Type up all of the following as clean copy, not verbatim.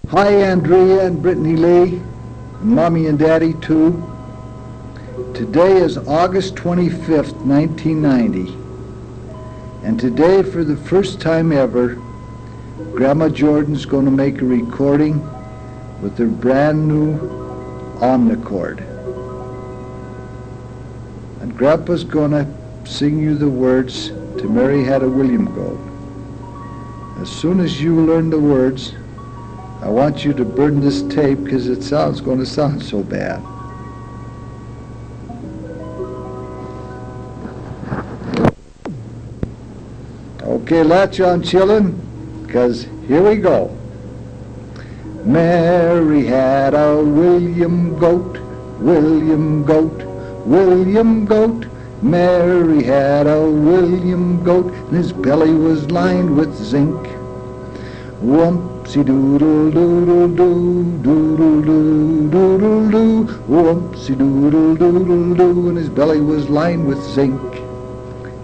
Hi, Andrea and Britney Lee, and Mommy and Daddy too. Today is August 25th, 1990, and today for the first time ever, Grandma Jordan's going to make a recording with her brand new omnichord. And Grandpa's going to sing you the words to Mary Had a William Goat. As soon as you learn the words, I want you to burn this tape because it's going to sound so bad. Okay, latch on, chillin', because here we go. Mary had a William Goat, William Goat, William Goat. Mary had a William Goat, and his belly was lined with zinc. Wumpsie doodle doodle doo, doodle doo, doodle doo. Wumpsie doodle doodle doo, and his belly was lined with zinc.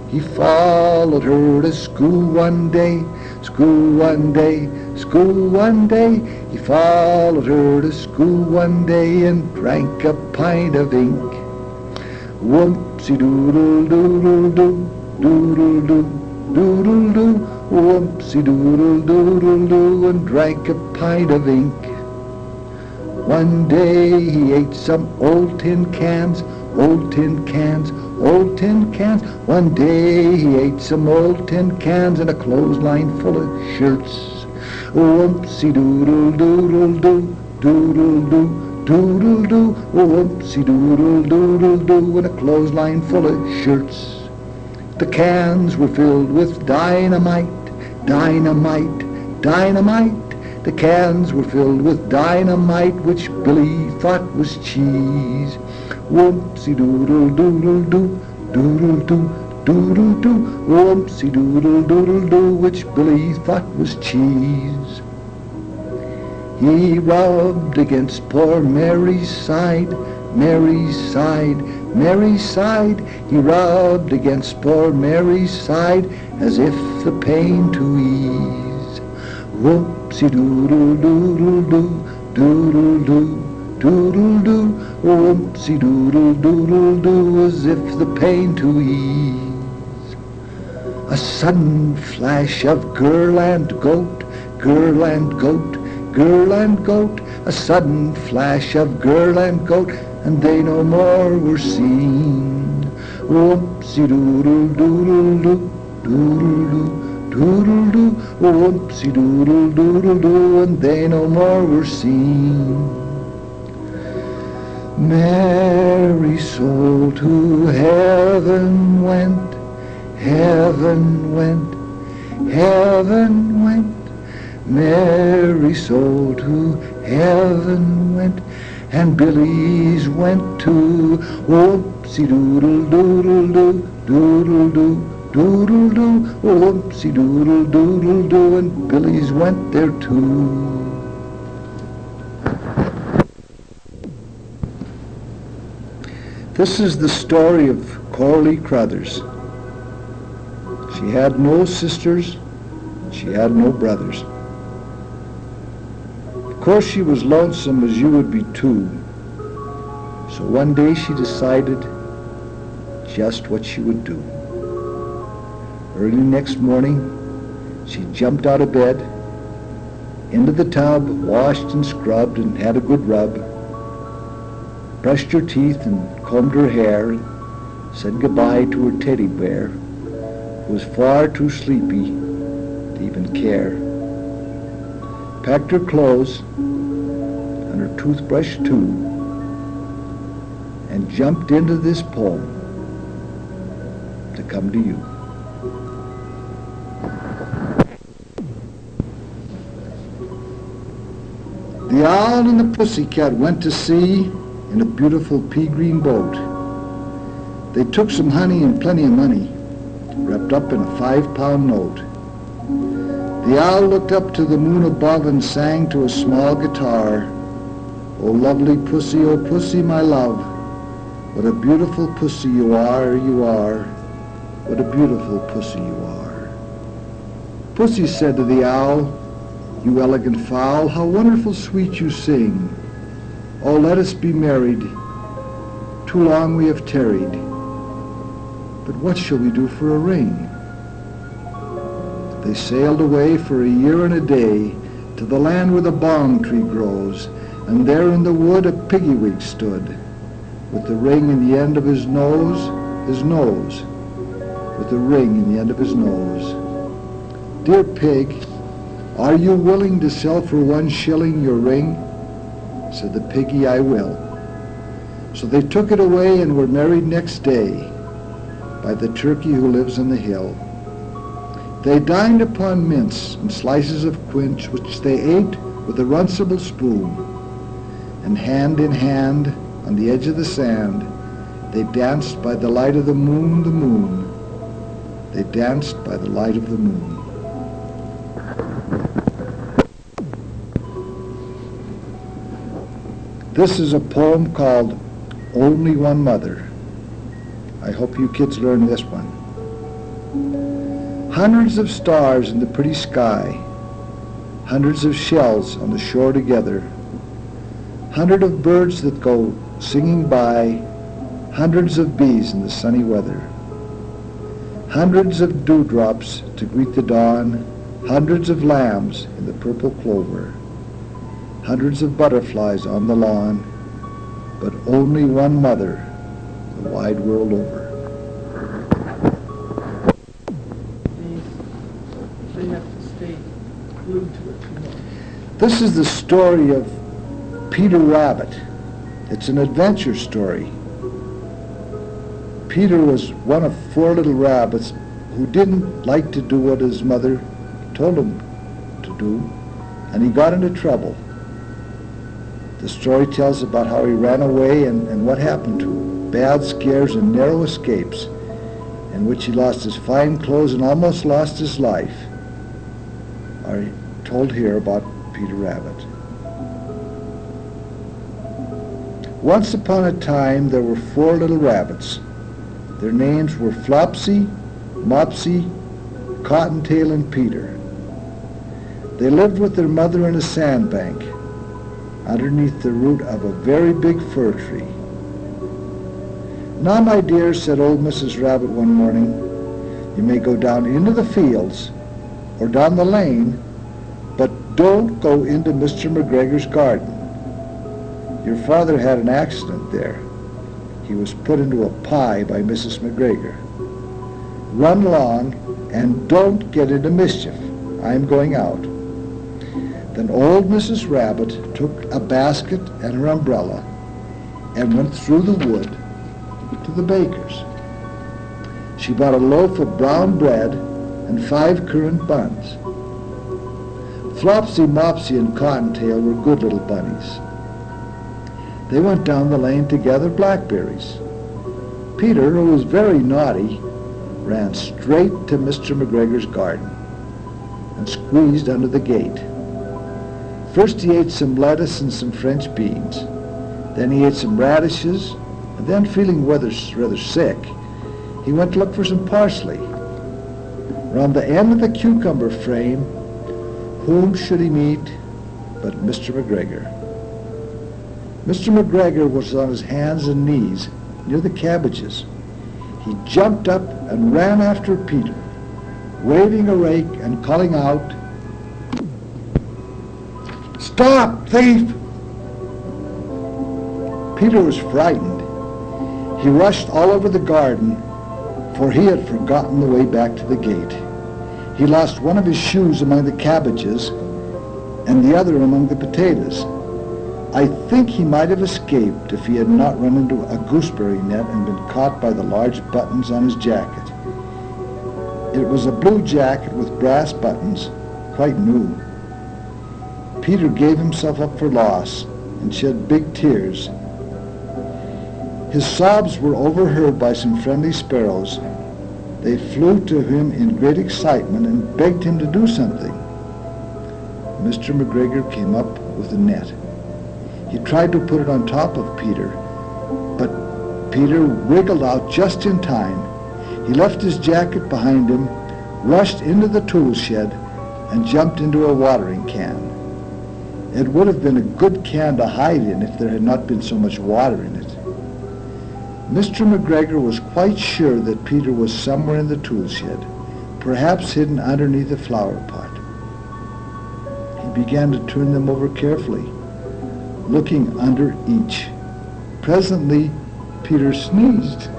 He followed her to school one day, school one day, school one day. He followed her to school one day and drank a pint of ink. Wumpsie doodle doodle doo, doodle doo, doodle doo. Wumpsie doodle doodle doo, and drank a pint of ink. One day he ate some old tin cans, old tin cans, old tin cans. One day he ate some old tin cans and a clothesline full of shirts. Wumpsie doodle doodle doo, doodle doo, doodle doo. Wumpsie doodle doodle doo, and a clothesline full of shirts. The cans were filled with dynamite, dynamite, dynamite. The cans were filled with dynamite, which Billy thought was cheese. Wumpsie doodle doodle doo, doodle doo, doodle doo. Wumpsie doodle doodle doo, which Billy thought was cheese. He rubbed against poor Mary's side, Mary's side, Mary's side. He rubbed against poor Mary's side as if the pain to ease. Wumpsie doodle doodle doo, doodle doo, doodle doo. Wumpsie doodle doodle doo, as if the pain to ease. A sudden flash of girl and goat, girl and goat, girl and goat. A sudden flash of girl and goat, and they no more were seen. Wumpsie doodle doodle doo, doodle doo, doodle doo. Wumpsie doodle doodle doo, and they no more were seen. Mary's soul to heaven went, heaven went, heaven went. Mary's soul to heaven went, and Billy's went too. Wumpsie doodle doodle doo, doodle doo, doodle doo. Wumpsie doodle doodle doo, and Billy's went there too. This is the story of Coralie Crothers. She had no sisters, she had no brothers. Of course she was lonesome, as you would be too. So one day she decided just what she would do. Early next morning, she jumped out of bed, into the tub, washed and scrubbed and had a good rub, brushed her teeth and combed her hair, said goodbye to her teddy bear, who was far too sleepy to even care. Packed her clothes and her toothbrush too, and jumped into this poem to come to you. The owl and the pussycat went to sea in a beautiful pea-green boat. They took some honey and plenty of money, wrapped up in a 5-pound note. The owl looked up to the moon above and sang to a small guitar, "Oh lovely pussy, oh pussy, my love, what a beautiful pussy you are, what a beautiful pussy you are." Pussy said to the owl, You elegant fowl, how wonderful sweet you sing. Oh, let us be married. Too long we have tarried. But what shall we do for a ring? They sailed away for a year and a day to the land where the balm tree grows, and there in the wood a piggy-wig stood, with the ring in the end of his nose, with the ring in the end of his nose. Dear pig, are you willing to sell for 1 shilling your ring? Said the piggy, I will. So they took it away and were married next day by the turkey who lives on the hill. They dined upon mince and slices of quince, which they ate with a runcible spoon, and hand in hand on the edge of the sand, they danced by the light of the moon. They danced by the light of the moon. This is a poem called Only One Mother. I hope you kids learn this one. Hundreds of stars in the pretty sky, hundreds of shells on the shore together, hundreds of birds that go singing by, hundreds of bees in the sunny weather, hundreds of dewdrops to greet the dawn, hundreds of lambs in the purple clover, hundreds of butterflies on the lawn, but only one mother the wide world over. They have to stay glued to it too long. This is the story of Peter Rabbit. It's an adventure story. Peter was one of 4 little rabbits who didn't like to do what his mother told him to do, and he got into trouble. The story tells about how he ran away and what happened to him. Bad scares and narrow escapes, in which he lost his fine clothes and almost lost his life, are told here about Peter Rabbit. Once upon a time there were 4 little rabbits. Their names were Flopsy, Mopsy, Cottontail, and Peter. They lived with their mother in a sandbank underneath the root of a very big fir tree. Now, my dear, said old Mrs. Rabbit one morning, you may go down into the fields or down the lane, but don't go into Mr. McGregor's garden. Your father had an accident there. He was put into a pie by Mrs. McGregor. Run along and don't get into mischief. I'm going out. Then old Mrs. Rabbit took a basket and her umbrella and went through the wood to the baker's. She bought a loaf of brown bread and 5 currant buns. Flopsy, Mopsy, and Cottontail were good little bunnies. They went down the lane to gather blackberries. Peter, who was very naughty, ran straight to Mr. McGregor's garden and squeezed under the gate. First he ate some lettuce and some French beans. Then he ate some radishes, and then, feeling rather sick, he went to look for some parsley. Around the end of the cucumber frame, whom should he meet but Mr. McGregor. Mr. McGregor was on his hands and knees near the cabbages. He jumped up and ran after Peter, waving a rake and calling out, "Stop, thief!" Peter was frightened. He rushed all over the garden, for he had forgotten the way back to the gate. He lost one of his shoes among the cabbages and the other among the potatoes. I think he might have escaped if he had not run into a gooseberry net and been caught by the large buttons on his jacket. It was a blue jacket with brass buttons, quite new. Peter gave himself up for loss and shed big tears. His sobs were overheard by some friendly sparrows. They flew to him in great excitement and begged him to do something. Mr. McGregor came up with a net. He tried to put it on top of Peter, but Peter wriggled out just in time. He left his jacket behind him, rushed into the tool shed, and jumped into a watering can. It would have been a good can to hide in if there had not been so much water in it. Mr. McGregor was quite sure that Peter was somewhere in the tool shed, perhaps hidden underneath a flower pot. He began to turn them over carefully, looking under each. Presently, Peter sneezed.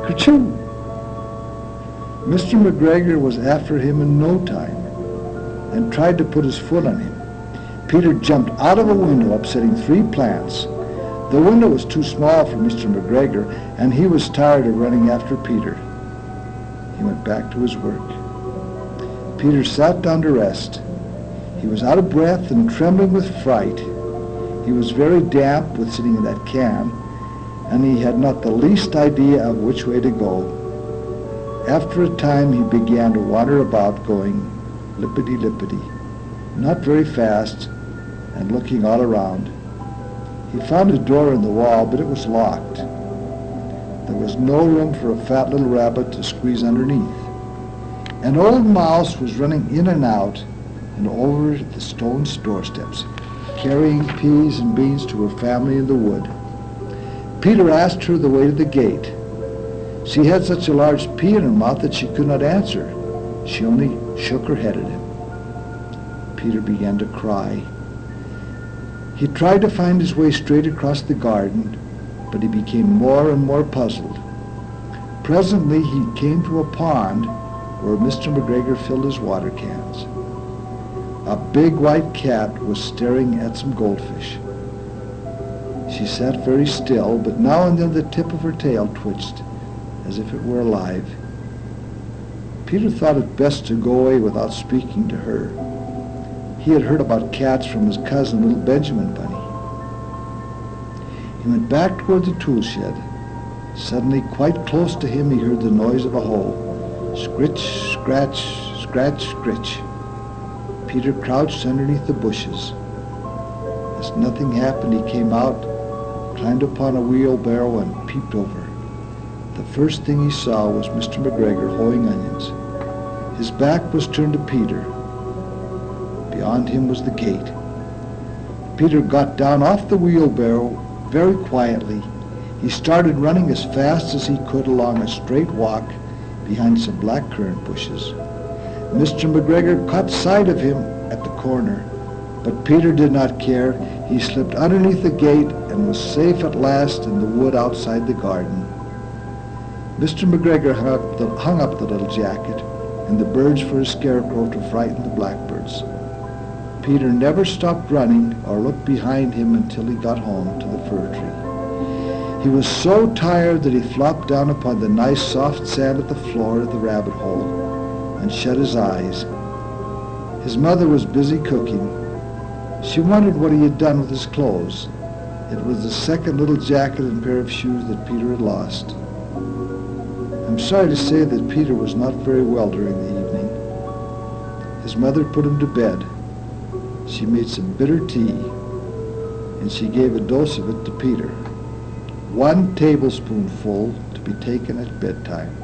Kerchoo! Mr. McGregor was after him in no time and tried to put his foot on him. Peter jumped out of a window, upsetting 3 plants. The window was too small for Mr. McGregor, and he was tired of running after Peter. He went back to his work. Peter sat down to rest. He was out of breath and trembling with fright. He was very damp with sitting in that can, and he had not the least idea of which way to go. After a time he began to wander about, going lippity-lippity, not very fast, and looking all around. He found a door in the wall, but it was locked. There was no room for a fat little rabbit to squeeze underneath. An old mouse was running in and out and over the stone doorsteps, carrying peas and beans to her family in the wood. Peter asked her the way to the gate. She had such a large pea in her mouth that she could not answer. She only shook her head at him. Peter began to cry. He tried to find his way straight across the garden, but he became more and more puzzled. Presently he came to a pond where Mr. McGregor filled his water cans. A big white cat was staring at some goldfish. She sat very still, but now and then the tip of her tail twitched, as if it were alive. Peter thought it best to go away without speaking to her. He had heard about cats from his cousin, little Benjamin Bunny. He went back toward the tool shed. Suddenly, quite close to him, he heard the noise of a hoe. Scritch, scratch, scratch, scritch. Peter crouched underneath the bushes. As nothing happened, he came out, climbed upon a wheelbarrow, and peeped over. The first thing he saw was Mr. McGregor hoeing onions. His back was turned to Peter. Beyond him was the gate. Peter got down off the wheelbarrow very quietly. He started running as fast as he could along a straight walk behind some black currant bushes. Mr. McGregor caught sight of him at the corner, but Peter did not care. He slipped underneath the gate and was safe at last in the wood outside the garden. Mr. McGregor hung up the little jacket and the birds for a scarecrow to frighten the blackbirds. Peter never stopped running or looked behind him until he got home to the fir tree. He was so tired that he flopped down upon the nice soft sand at the floor of the rabbit hole and shut his eyes. His mother was busy cooking. She wondered what he had done with his clothes. It was the second little jacket and pair of shoes that Peter had lost. I'm sorry to say that Peter was not very well during the evening. His mother put him to bed. She made some bitter tea, and she gave a dose of it to Peter. 1 tablespoonful to be taken at bedtime.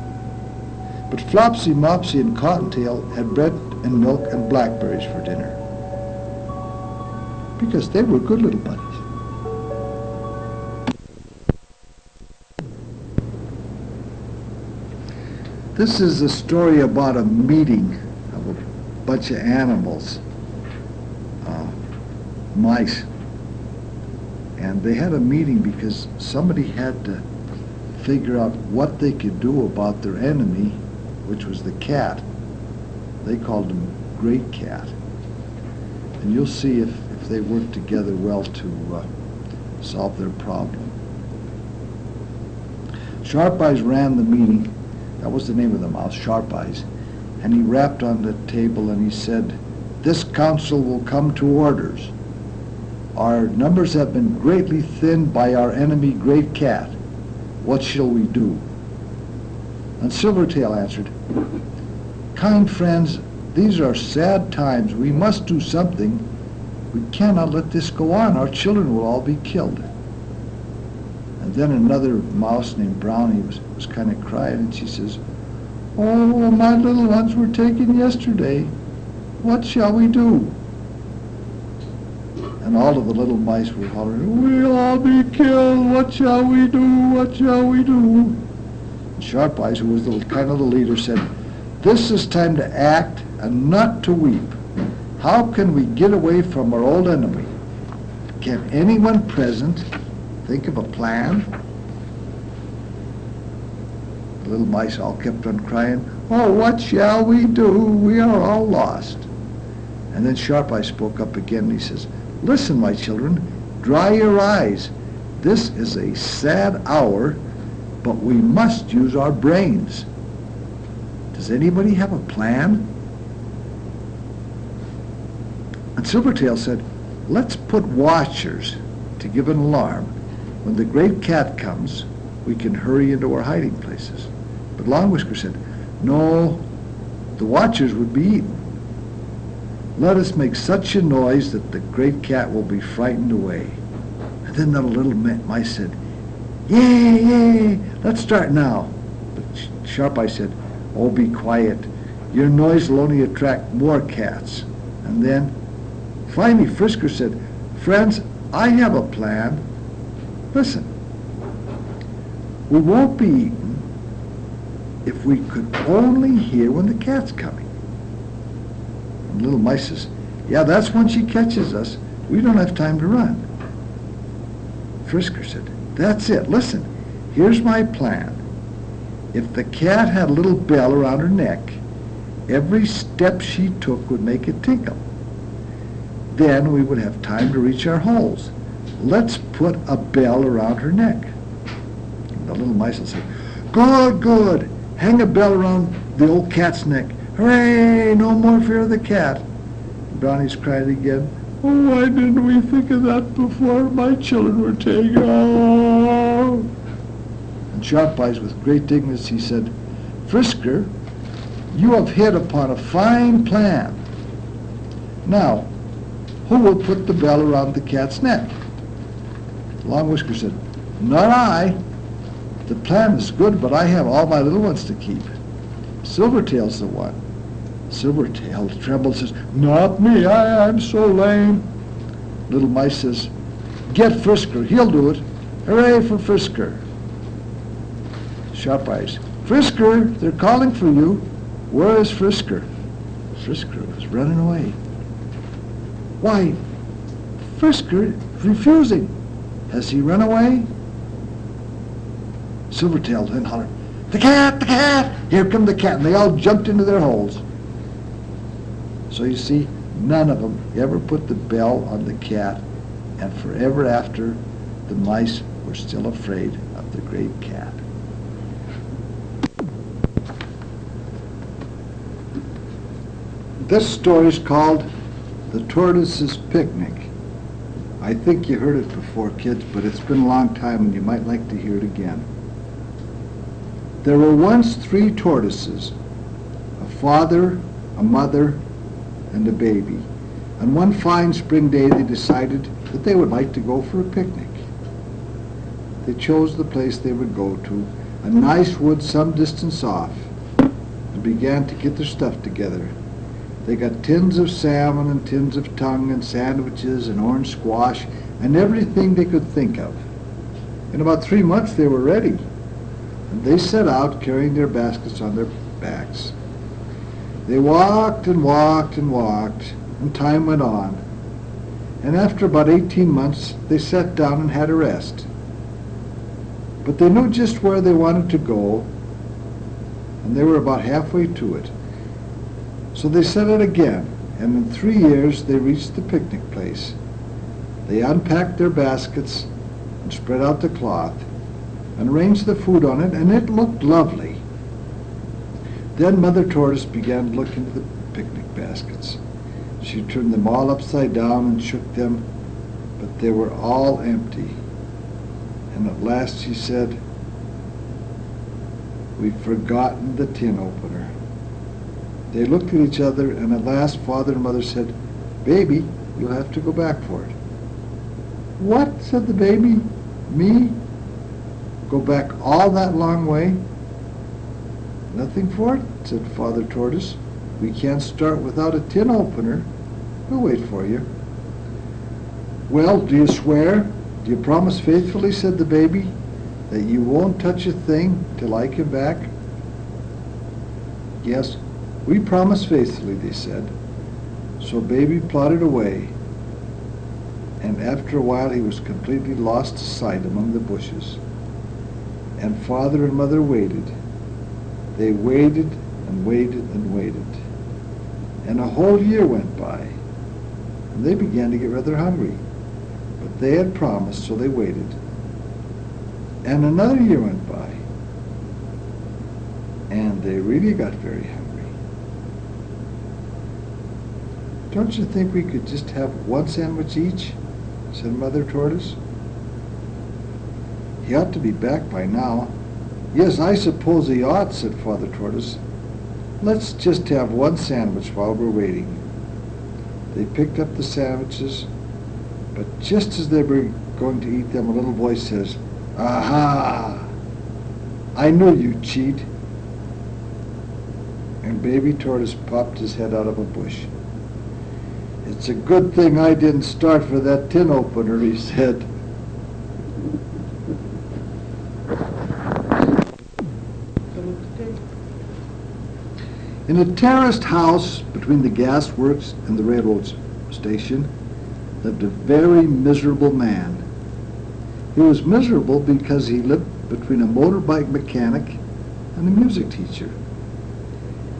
But Flopsy, Mopsy, and Cottontail had bread and milk and blackberries for dinner, because they were good little bunnies. This is a story about a meeting of a bunch of animals, mice. And they had a meeting because somebody had to figure out what they could do about their enemy, which was the cat. They called him Great Cat. And you'll see if they work together well to solve their problem. Sharp Eyes ran the meeting. That was the name of the mouse, Sharp Eyes. And he rapped on the table and he said, "This council will come to orders. Our numbers have been greatly thinned by our enemy Great Cat. What shall we do?" And Silvertail answered, "Kind friends, these are sad times. We must do something. We cannot let this go on. Our children will all be killed." And then another mouse named Brownie was kind of crying, and she says, "Oh, my little ones were taken yesterday. what shall we do? And all of the little mice were hollering, we'll all be killed, what shall we do, what shall we do? And Sharp Eyes, who was kind of the leader, said, this is time to act and not to weep. How can we get away from our old enemy? Can anyone present think of a plan? The little mice all kept on crying, oh, what shall we do? We are all lost. And then Sharp Eye spoke up again, and he says, listen, my children, dry your eyes. This is a sad hour, but we must use our brains. Does anybody have a plan? And Silvertail said, let's put watchers to give an alarm. When the great cat comes, we can hurry into our hiding places. But Long Whisker said, no, the watchers would be eaten. Let us make such a noise that the great cat will be frightened away. And then the little mice said, yay, yay, let's start now. But Sharp Eye said, oh, be quiet. Your noise will only attract more cats. And then, finally, Frisker said, friends, I have a plan. Listen, we won't be eaten if we could only hear when the cat's coming. And little mice says, yeah, that's when she catches us. We don't have time to run. Frisker said, that's it. Listen, here's my plan. If the cat had a little bell around her neck, every step she took would make it tinkle. Then we would have time to reach our holes. Let's put a bell around her neck. And the little mice will say, good, good. Hang a bell around the old cat's neck. Hooray, no more fear of the cat. Brownies cried again, oh, why didn't we think of that before my children were taken? Oh. And Sharp Eyes, with great dignity, said, Frisker, you have hit upon a fine plan. Now, who will put the bell around the cat's neck? Long Whisker said, not I. The plan is good, but I have all my little ones to keep. Silvertail's the one. Silvertail trembles, says, not me, I'm so lame. Little Mice says, get Frisker, he'll do it. Hooray for Frisker. Sharp Eyes, Frisker, they're calling for you. Where is Frisker? Frisker was running away. Why, Frisker is refusing. Has he run away? Silvertail then hollered, the cat, the cat! Here come the cat, and they all jumped into their holes. So you see, none of them ever put the bell on the cat, and forever after, the mice were still afraid of the great cat. This story is called The Tortoise's Picnic. I think you heard it before, kids, but it's been a long time and you might like to hear it again. There were once 3 tortoises, a father, a mother, and a baby. And one fine spring day they decided that they would like to go for a picnic. They chose the place they would go to, a nice wood some distance off, and began to get their stuff together. They got tins of salmon and tins of tongue and sandwiches and orange squash and everything they could think of. In about 3 months they were ready, and they set out carrying their baskets on their backs. They walked and walked and walked, and time went on. And after about 18 months they sat down and had a rest. But they knew just where they wanted to go, and they were about halfway to it. So they set out again, and in 3 years they reached the picnic place. They unpacked their baskets and spread out the cloth and arranged the food on it, and it looked lovely. Then Mother Tortoise began to look into the picnic baskets. She turned them all upside down and shook them, but they were all empty. And at last she said, "We've forgotten the tin opener." They looked at each other, and at last Father and Mother said, "Baby, you'll have to go back for it." "What?" said the baby. "Me? Go back all that long way?" "Nothing for it," said Father Tortoise. We can't start without a tin opener. We'll wait for you." "Well, do you swear? Do you promise faithfully," said the baby, "that you won't touch a thing till I come back?" "Yes, we promise faithfully," they said. So baby plodded away, and after a while he was completely lost to sight among the bushes. And father and mother waited. They waited and waited and waited. And a whole year went by, and they began to get rather hungry. But they had promised, so they waited. And another year went by, and they really got very hungry. "Don't you think we could just have one sandwich each?" said Mother Tortoise. "He ought to be back by now." "Yes, I suppose he ought," said Father Tortoise. "Let's just have one sandwich while we're waiting." They picked up the sandwiches, but just as they were going to eat them, a little voice says, "Aha! I knew you'd cheat." And Baby Tortoise popped his head out of a bush. "It's a good thing I didn't start for that tin opener," he said. In a terraced house between the gas works and the railroad station lived a very miserable man. He was miserable because he lived between a motorbike mechanic and a music teacher.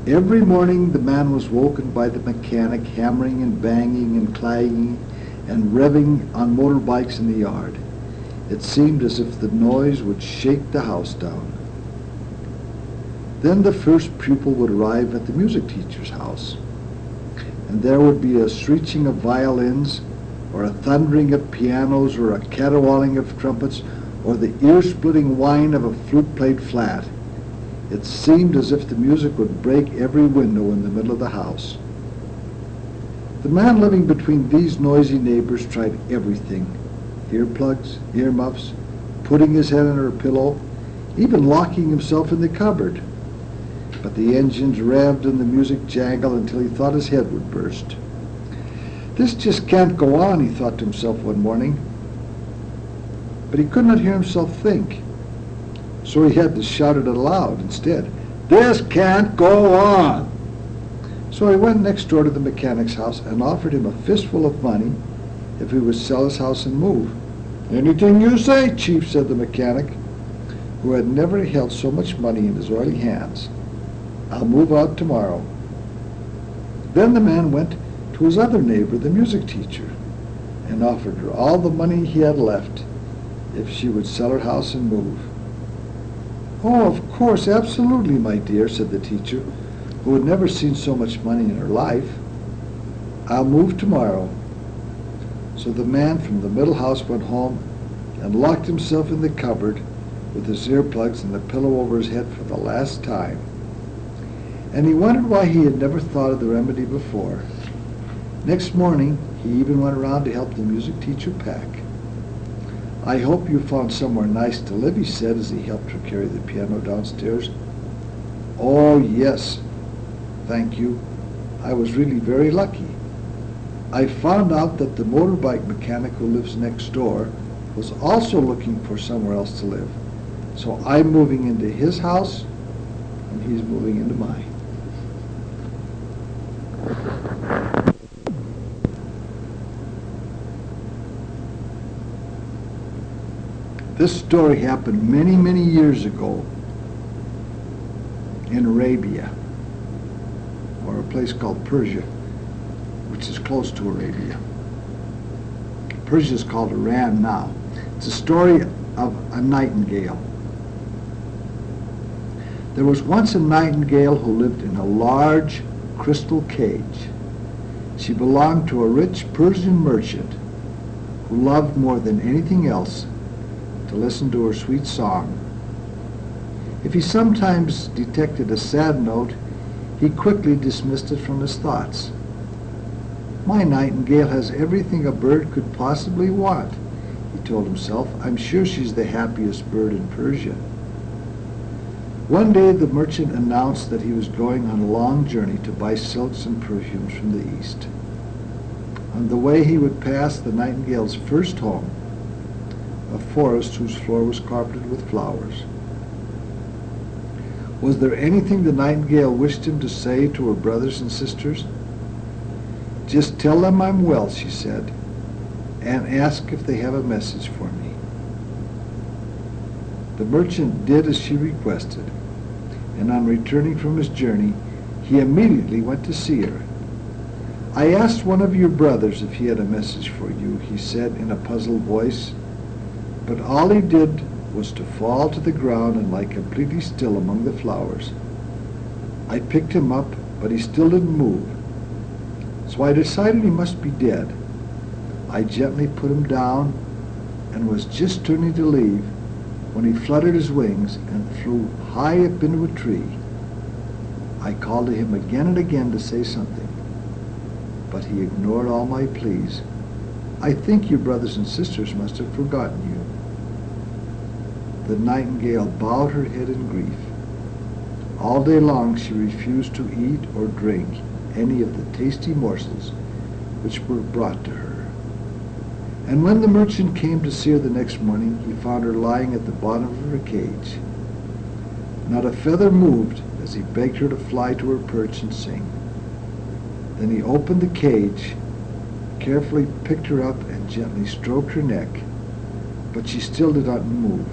Every morning the man was woken by the mechanic hammering and banging and clanging and revving on motorbikes in the yard. It seemed as if the noise would shake the house down. Then the first pupil would arrive at the music teacher's house, and there would be a screeching of violins, or a thundering of pianos, or a caterwauling of trumpets, or the ear-splitting whine of a flute played flat. It seemed as if the music would break every window in the middle of the house. The man living between these noisy neighbors tried everything: earplugs, earmuffs, putting his head under a pillow, even locking himself in the cupboard. But the engines revved and the music jangled until he thought his head would burst. "This just can't go on," he thought to himself one morning. But he could not hear himself think, so he had to shout it aloud instead. "This can't go on!" So he went next door to the mechanic's house and offered him a fistful of money if he would sell his house and move. "Anything you say, Chief," said the mechanic, who had never held so much money in his oily hands. "I'll move out tomorrow." Then the man went to his other neighbor, the music teacher, and offered her all the money he had left if she would sell her house and move. "Oh, of course, absolutely, my dear," said the teacher, who had never seen so much money in her life. "I'll move tomorrow." So the man from the middle house went home and locked himself in the cupboard with his earplugs and the pillow over his head for the last time. And he wondered why he had never thought of the remedy before. Next morning, he even went around to help the music teacher pack. "I hope you found somewhere nice to live," he said as he helped her carry the piano downstairs. "Oh, yes, thank you. I was really very lucky. I found out that the motorbike mechanic who lives next door was also looking for somewhere else to live. So I'm moving into his house, and he's moving into mine." This story happened many, many years ago in Arabia, or a place called Persia, which is close to Arabia. Persia is called Iran now. It's a story of a nightingale. There was once a nightingale who lived in a large crystal cage. She belonged to a rich Persian merchant who loved more than anything else to listen to her sweet song. If he sometimes detected a sad note, he quickly dismissed it from his thoughts. "My nightingale has everything a bird could possibly want," he told himself. "I'm sure she's the happiest bird in Persia." One day the merchant announced that he was going on a long journey to buy silks and perfumes from the east. On the way he would pass the nightingale's first home, a forest whose floor was carpeted with flowers. Was there anything the nightingale wished him to say to her brothers and sisters? "Just tell them I'm well," she said, "and ask if they have a message for me." The merchant did as she requested, and on returning from his journey, he immediately went to see her. "I asked one of your brothers if he had a message for you," he said in a puzzled voice, "but all he did was to fall to the ground and lie completely still among the flowers. I picked him up, but he still didn't move, so I decided he must be dead. I gently put him down and was just turning to leave when he fluttered his wings and flew high up into a tree. I called to him again and again to say something, but he ignored all my pleas. I think your brothers and sisters must have forgotten you." The nightingale bowed her head in grief. All day long she refused to eat or drink any of the tasty morsels which were brought to her. And when the merchant came to see her the next morning, he found her lying at the bottom of her cage. Not a feather moved as he begged her to fly to her perch and sing. Then he opened the cage, carefully picked her up and gently stroked her neck, but she still did not move.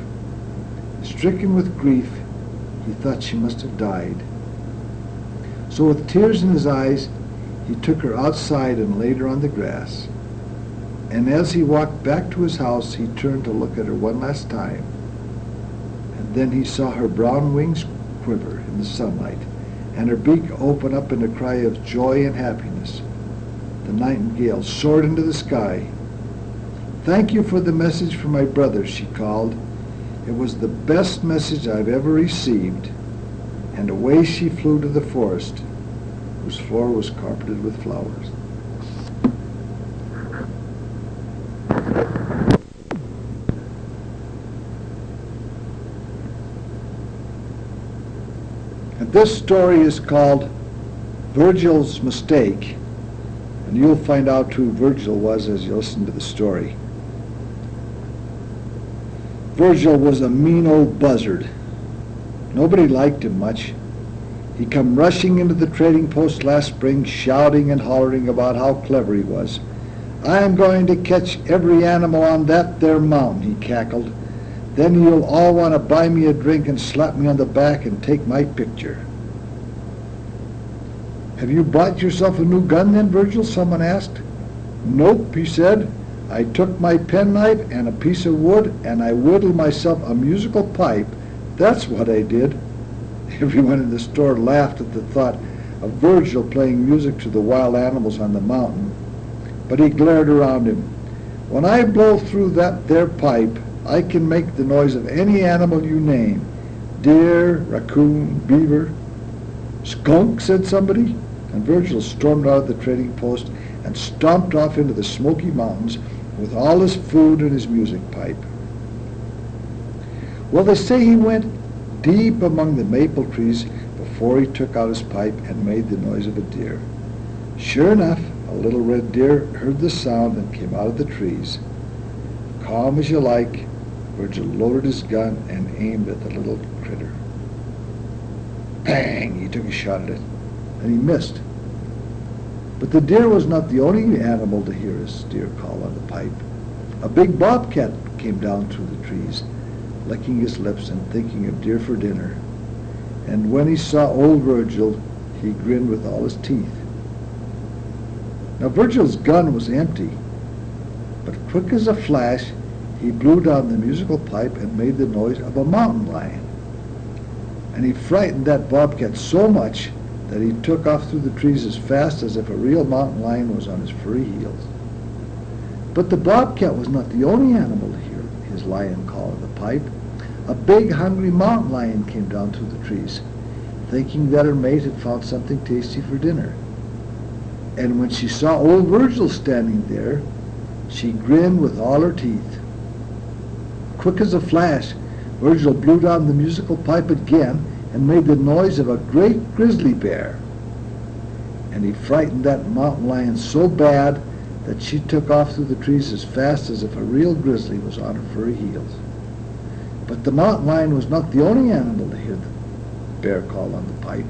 Stricken with grief, he thought she must have died. So with tears in his eyes, he took her outside and laid her on the grass. And as he walked back to his house, he turned to look at her one last time. And then he saw her brown wings quiver in the sunlight, and her beak open up in a cry of joy and happiness. The nightingale soared into the sky. "Thank you for the message from my brother," she called. "It was the best message I've ever received." And away she flew to the forest, whose floor was carpeted with flowers. And this story is called Virgil's Mistake, and you'll find out who Virgil was as you listen to the story. Virgil was a mean old buzzard. Nobody liked him much. He come rushing into the trading post last spring, shouting and hollering about how clever he was. "I'm going to catch every animal on that there mountain," he cackled. "Then you'll all want to buy me a drink and slap me on the back and take my picture." "Have you bought yourself a new gun then, Virgil?" someone asked. "Nope," he said. "I took my penknife and a piece of wood and I whittled myself a musical pipe. That's what I did." Everyone in the store laughed at the thought of Virgil playing music to the wild animals on the mountain. But he glared around him. "When I blow through that there pipe, I can make the noise of any animal you name. Deer, raccoon, beaver." "Skunk," said somebody, and Virgil stormed out of the trading post and stomped off into the Smoky Mountains with all his food and his music pipe. Well, they say he went deep among the maple trees before he took out his pipe and made the noise of a deer. Sure enough, a little red deer heard the sound and came out of the trees. Calm as you like, Virgil loaded his gun and aimed at the little critter. Bang! He took a shot at it, and he missed. But the deer was not the only animal to hear his deer call on the pipe. A big bobcat came down through the trees, licking his lips and thinking of deer for dinner. And when he saw old Virgil, he grinned with all his teeth. Now Virgil's gun was empty, but quick as a flash, he blew down the musical pipe and made the noise of a mountain lion. And he frightened that bobcat so much that he took off through the trees as fast as if a real mountain lion was on his furry heels. But the bobcat was not the only animal to hear his lion call in the pipe. A big, hungry mountain lion came down through the trees, thinking that her mate had found something tasty for dinner. And when she saw old Virgil standing there, she grinned with all her teeth. Quick as a flash, Virgil blew down the musical pipe again and made the noise of a great grizzly bear. And he frightened that mountain lion so bad that she took off through the trees as fast as if a real grizzly was on her furry heels. But the mountain lion was not the only animal to hear the bear call on the pipe.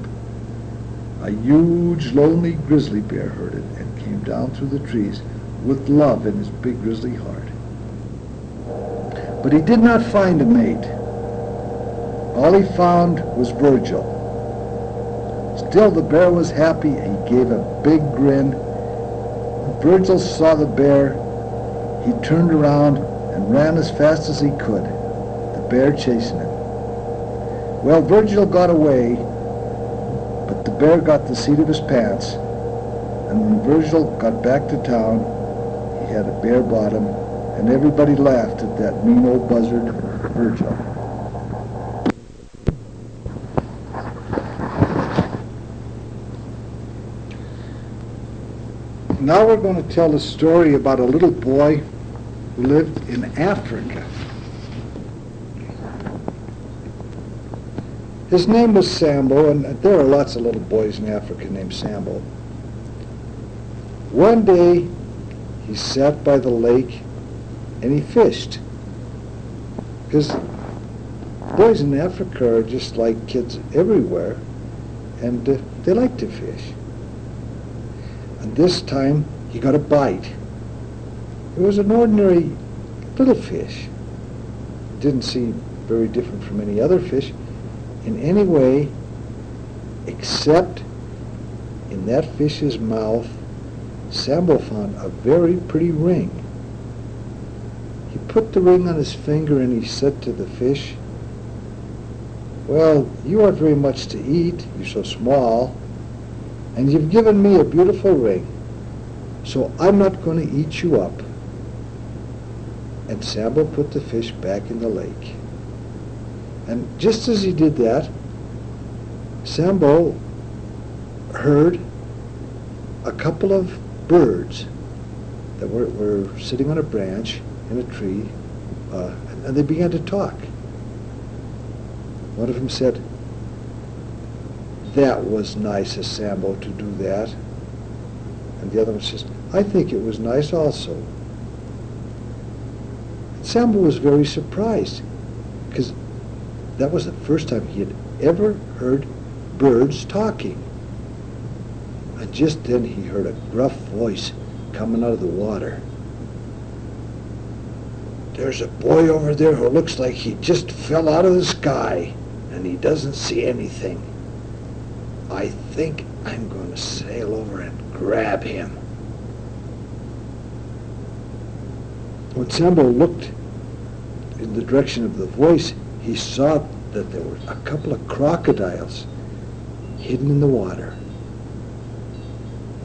A huge, lonely grizzly bear heard it and came down through the trees with love in his big grizzly heart. But he did not find a mate. All he found was Virgil. Still, the bear was happy and he gave a big grin. When Virgil saw the bear, he turned around and ran as fast as he could, the bear chasing him. Well, Virgil got away, but the bear got the seat of his pants, and when Virgil got back to town, he had a bare bottom, and everybody laughed at that mean old buzzard, Virgil. Now we're going to tell a story about a little boy who lived in Africa. His name was Sambo, and there are lots of little boys in Africa named Sambo. One day, he sat by the lake and he fished. Because boys in Africa are just like kids everywhere, and they like to fish. And this time, he got a bite. It was an ordinary little fish. It didn't seem very different from any other fish in any way, except in that fish's mouth, Sambo found a very pretty ring. He put the ring on his finger and he said to the fish, "Well, you aren't very much to eat, you're so small, and you've given me a beautiful ring, so I'm not going to eat you up." And Sambo put the fish back in the lake. And just as he did that, Sambo heard a couple of birds that were sitting on a branch in a tree, and they began to talk. One of them said, "That was nice of Sambo to do that." And the other one says, "I think it was nice also." And Sambo was very surprised, because that was the first time he had ever heard birds talking. And just then he heard a gruff voice coming out of the water. "There's a boy over there who looks like he just fell out of the sky, and he doesn't see anything. I think I'm going to sail over and grab him." When Sambo looked in the direction of the voice, he saw that there were a couple of crocodiles hidden in the water.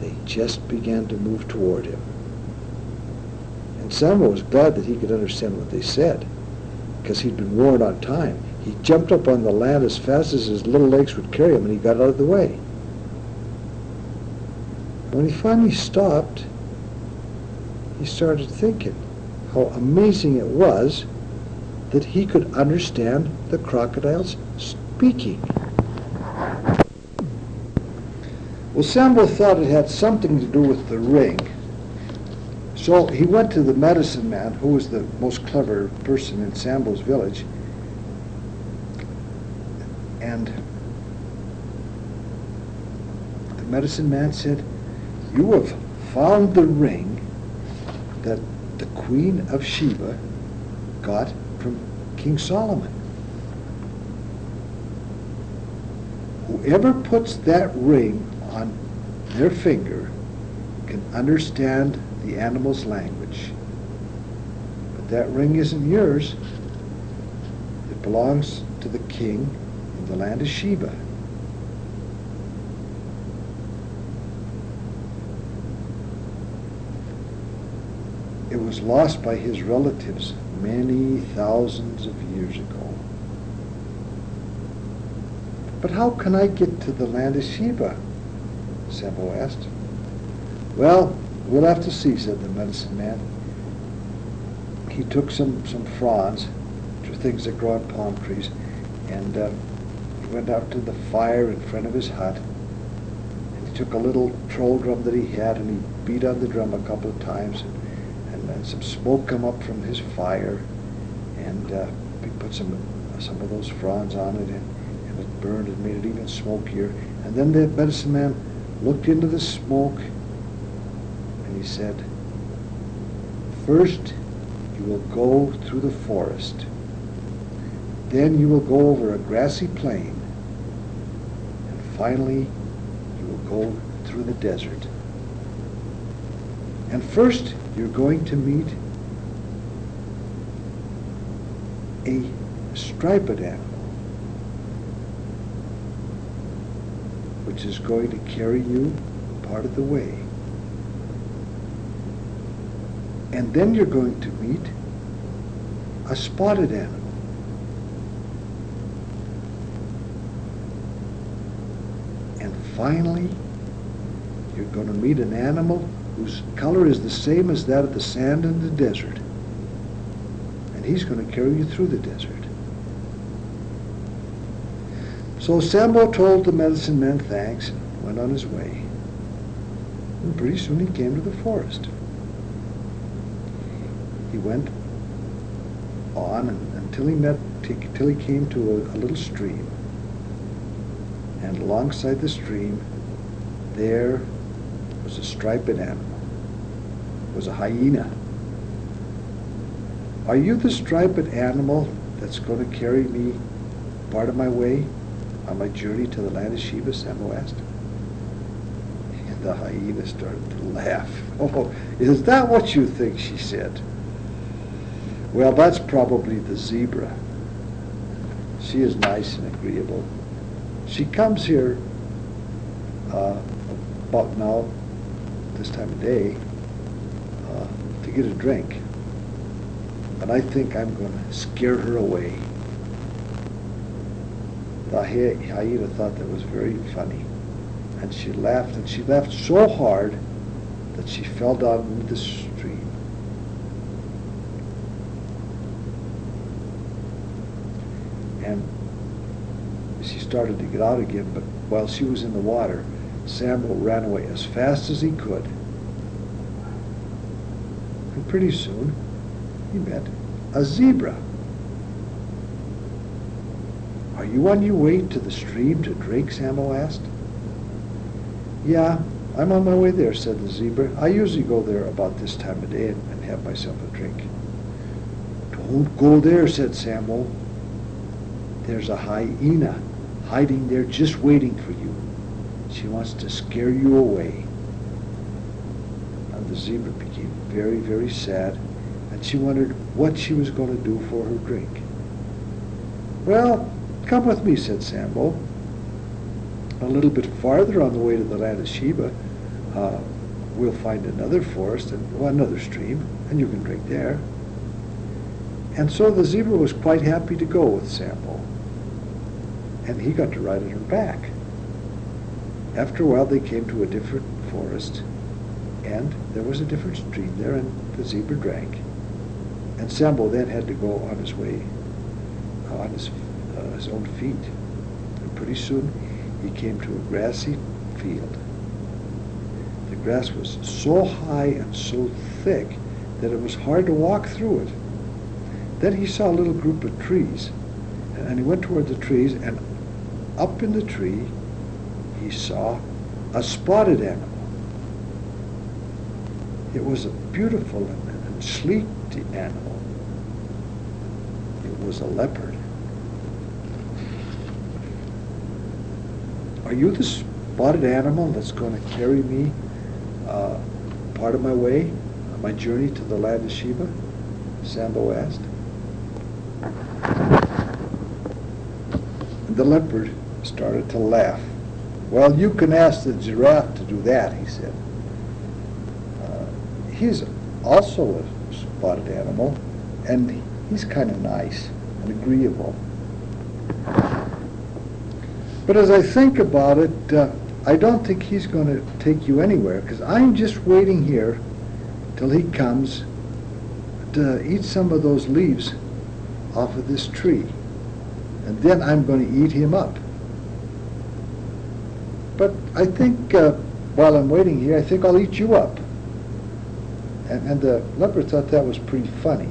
They just began to move toward him. And Sambo was glad that he could understand what they said, because he'd been warned on time. He jumped up on the land as fast as his little legs would carry him, and he got out of the way. When he finally stopped, he started thinking how amazing it was that he could understand the crocodiles speaking. Well, Sambo thought it had something to do with the ring. So he went to the medicine man, who was the most clever person in Sambo's village, and the medicine man said, "You have found the ring that the Queen of Sheba got from King Solomon. Whoever puts that ring on their finger can understand the animal's language. But that ring isn't yours. It belongs to the king in the land of Sheba." It was lost by his relatives many thousands of years ago. "But how can I get to the land of Sheba?" Sambo asked. "Well, we'll have to see," said the medicine man. He took some fronds, which are things that grow on palm trees, and He went out to the fire in front of his hut, and he took a little troll drum that he had, and he beat on the drum a couple of times, and then some smoke come up from his fire, and he put some of those fronds on it, and it burned and made it even smokier. And then the medicine man looked into the smoke, and he said, "First, you will go through the forest. Then you will go over a grassy plain. And finally, you will go through the desert. And first, you're going to meet a striped animal, which is going to carry you part of the way. And then you're going to meet a spotted animal. And finally, you're going to meet an animal whose color is the same as that of the sand in the desert. And he's going to carry you through the desert." So Sambo told the medicine man thanks and went on his way. And pretty soon he came to the forest. He went on until he came to a little stream. And alongside the stream, there was a striped animal. It was a hyena. "Are you the striped animal that's going to carry me part of my way on my journey to the land of Sheba?" Sambo asked. And the hyena started to laugh. "Oh, is that what you think?" she said. "Well, that's probably the zebra. She is nice and agreeable. She comes here about now, this time of day, to get a drink. But I think I'm going to scare her away." The hyena thought that was very funny, and she laughed so hard that she fell down into the stream. And she started to get out again, but while she was in the water, Sambo ran away as fast as he could. And pretty soon, he met a zebra. "Are you on your way to the stream to drink?" Sambo asked. "Yeah, I'm on my way there," said the zebra. "I usually go there about this time of day and have myself a drink." "Don't go there," said Sambo. "There's a hyena hiding there just waiting for you. She wants to scare you away." And the zebra became very, very sad, and she wondered what she was going to do for her drink. "Well, come with me," said Sambo. "A little bit farther on the way to the land of Sheba, we'll find another forest and another stream, and you can drink there." And so the zebra was quite happy to go with Sambo, and he got to ride on her back. After a while, they came to a different forest, and there was a different stream there, and the zebra drank. And Sambo then had to go on his way, on his own feet. And pretty soon, he came to a grassy field. The grass was so high and so thick that it was hard to walk through it. Then he saw a little group of trees, and he went toward the trees, and up in the tree, he saw a spotted animal. It was a beautiful and sleek animal. It was a leopard. "Are you the spotted animal that's going to carry me part of my way on my journey to the land of Sheba?" Sambo asked. The leopard started to laugh. "Well, you can ask the giraffe to do that," he said. "He's also a spotted animal, and he's kind of nice and agreeable. But as I think about it, I don't think he's going to take you anywhere, because I'm just waiting here till he comes to eat some of those leaves off of this tree. And then I'm going to eat him up. But I think while I'm waiting here, I think I'll eat you up. And the leopard thought that was pretty funny.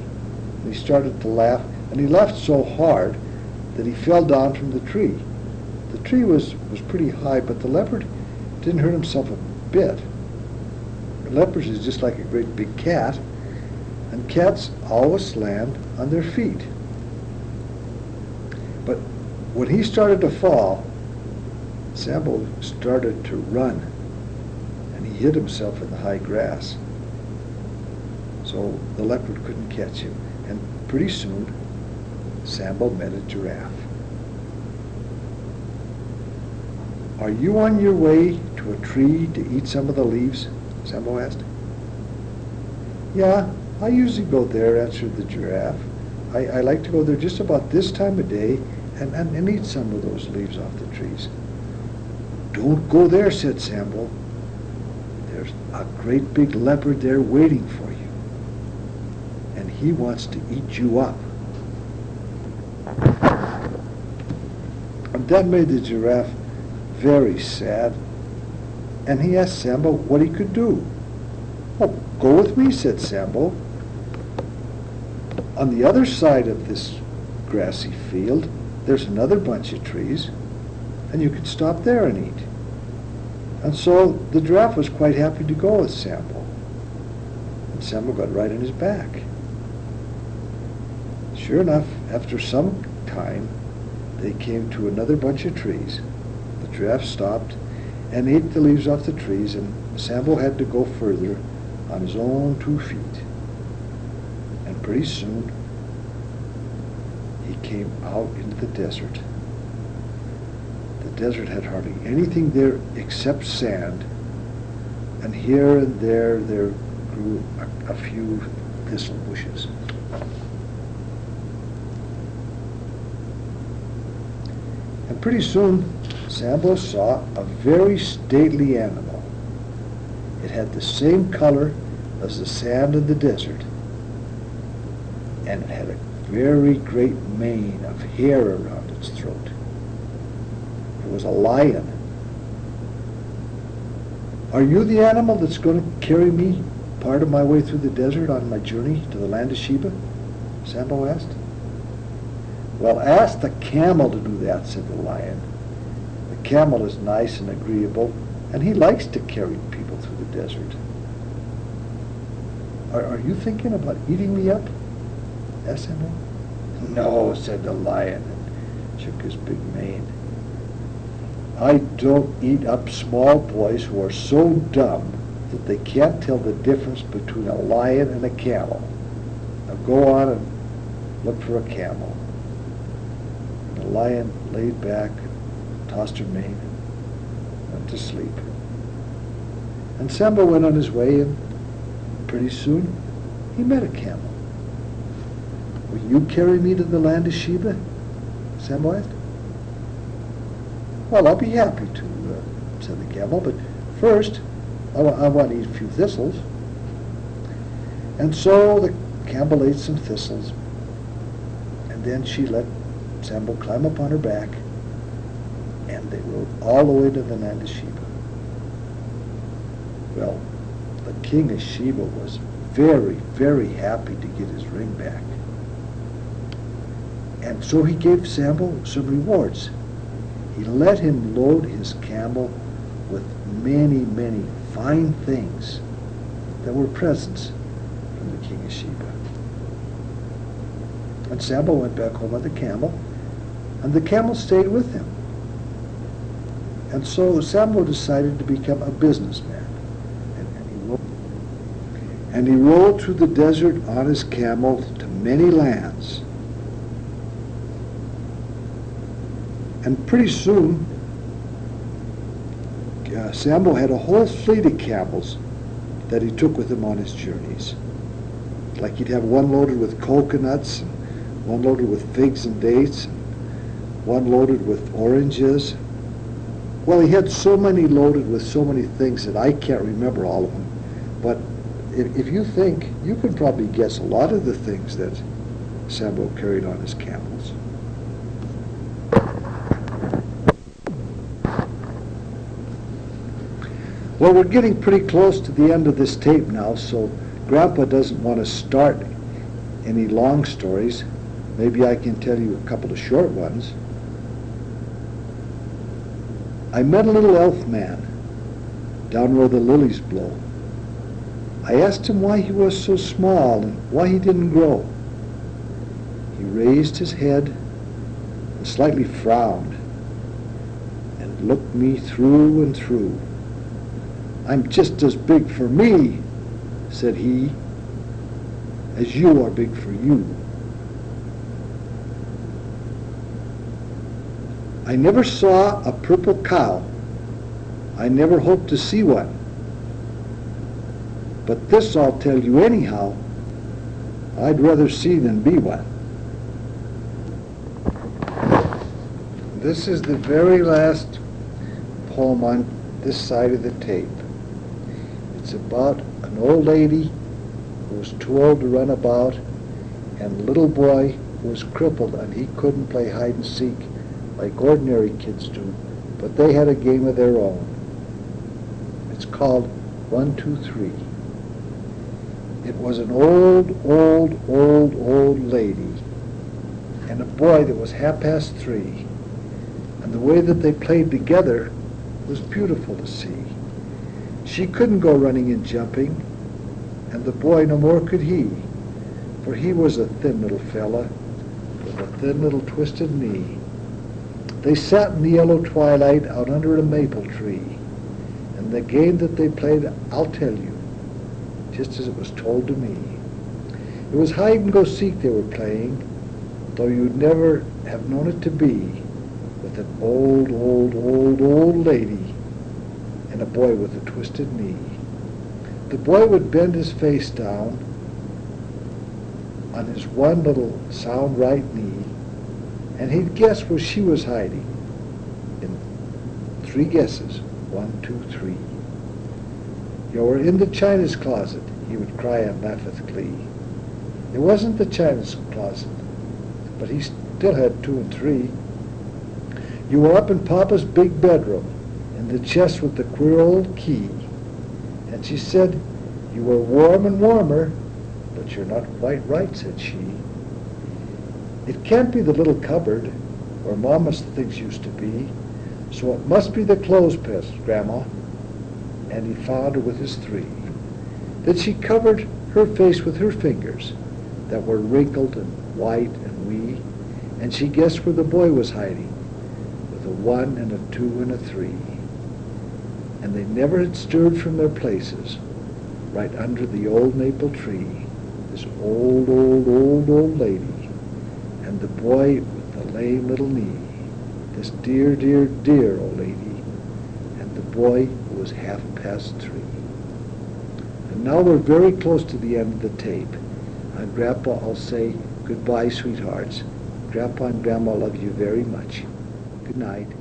And he started to laugh, and he laughed so hard that he fell down from the tree. The tree was pretty high, but the leopard didn't hurt himself a bit. The leopard is just like a great big cat, and cats always land on their feet. But when he started to fall, Sambo started to run, and he hid himself in the high grass. So the leopard couldn't catch him, and pretty soon Sambo met a giraffe. "Are you on your way to a tree to eat some of the leaves?" Sambo asked. "Yeah, I usually go there," answered the giraffe. I like to go there just about this time of day and eat some of those leaves off the trees." "Don't go there," said Sambo. "There's a great big leopard there waiting for you, and he wants to eat you up." And that made the giraffe very sad, and he asked Sambo what he could do. "Oh, go with me," said Sambo. "On the other side of this grassy field, there's another bunch of trees, and you could stop there and eat." And so the giraffe was quite happy to go with Sambo, and Sambo got right on his back. Sure enough, after some time, they came to another bunch of trees. The giraffe stopped and ate the leaves off the trees, and Sambo had to go further on his own 2 feet. And pretty soon, he came out into the desert. The desert had hardly anything there except sand, and here and there grew a few thistle bushes. And pretty soon, Sambo saw a very stately animal. It had the same color as the sand in the desert, and it had a very great mane of hair around its throat. It was a lion. "Are you the animal that's going to carry me part of my way through the desert on my journey to the land of Sheba?" Sambo asked. "Well, ask the camel to do that," said the lion. "The camel is nice and agreeable, and he likes to carry people through the desert." Are you thinking about eating me up?" asked Sambo. "No," said the lion, and shook his big mane. "I don't eat up small boys who are so dumb that they can't tell the difference between a lion and a camel. Now go on and look for a camel." The lion laid back, tossed her mane, and went to sleep. And Sambo went on his way, and pretty soon he met a camel. "Will you carry me to the land of Sheba?" Sambo asked. "Well, I'll be happy to," said the camel, "but first I want to eat a few thistles." And so the camel ate some thistles, and then she let Sambo climb up on her back, and they rode all the way to the land of Sheba. Well, the king of Sheba was very, very happy to get his ring back. And so he gave Sambo some rewards. He let him load his camel with many, many fine things that were presents from the king of Sheba. And Sambo went back home on the camel, and the camel stayed with him. And so Sambo decided to become a businessman. And he rode through the desert on his camel to many lands. And pretty soon, Sambo had a whole fleet of camels that he took with him on his journeys. Like he'd have one loaded with coconuts, and one loaded with figs and dates, and one loaded with oranges. Well, he had so many loaded with so many things that I can't remember all of them. But if you think, you can probably guess a lot of the things that Sambo carried on his camels. Well, we're getting pretty close to the end of this tape now, so Grandpa doesn't want to start any long stories. Maybe I can tell you a couple of short ones. I met a little elf man down where the lilies blow. I asked him why he was so small and why he didn't grow. He raised his head and slightly frowned and looked me through and through. "I'm just as big for me," said he, "as you are big for you." I never saw a purple cow. I never hope to see one. But this I'll tell you anyhow, I'd rather see than be one. This is the very last poem on this side of the tape. It's about an old lady who was too old to run about and a little boy who was crippled and he couldn't play hide and seek like ordinary kids do, but they had a game of their own. It's called 1, 2, 3. It was an old lady and a boy that was 3:30, and the way that they played together was beautiful to see. She couldn't go running and jumping, and the boy no more could he, for he was a thin little fella with a thin little twisted knee. They sat in the yellow twilight out under a maple tree, and the game that they played I'll tell you, just as it was told to me. It was hide and go seek they were playing, though you'd never have known it to be, with an old lady and a boy with a twisted knee. The boy would bend his face down on his one little sound right knee, and he'd guess where she was hiding in 3 guesses, 1, 2, 3. "You're in the china's closet," he would cry and laugh with glee. It wasn't the china's closet, but he still had 2 and 3. "You were up in Papa's big bedroom, in the chest with the queer old key." And she said, "You were warm and warmer, but you're not quite right," said she. "It can't be the little cupboard where Mama's things used to be, so it must be the clothespin, Grandma." And he found her with his 3. Then she covered her face with her fingers that were wrinkled and white and wee, and she guessed where the boy was hiding with a 1 and a 2 and a 3. And they never had stirred from their places right under the old maple tree, this old lady and the boy with the lame little knee, this dear old lady, and the boy who was 3:30. And now we're very close to the end of the tape. And Grandpa, I'll say goodbye, sweethearts. Grandpa and Grandma love you very much. Good night.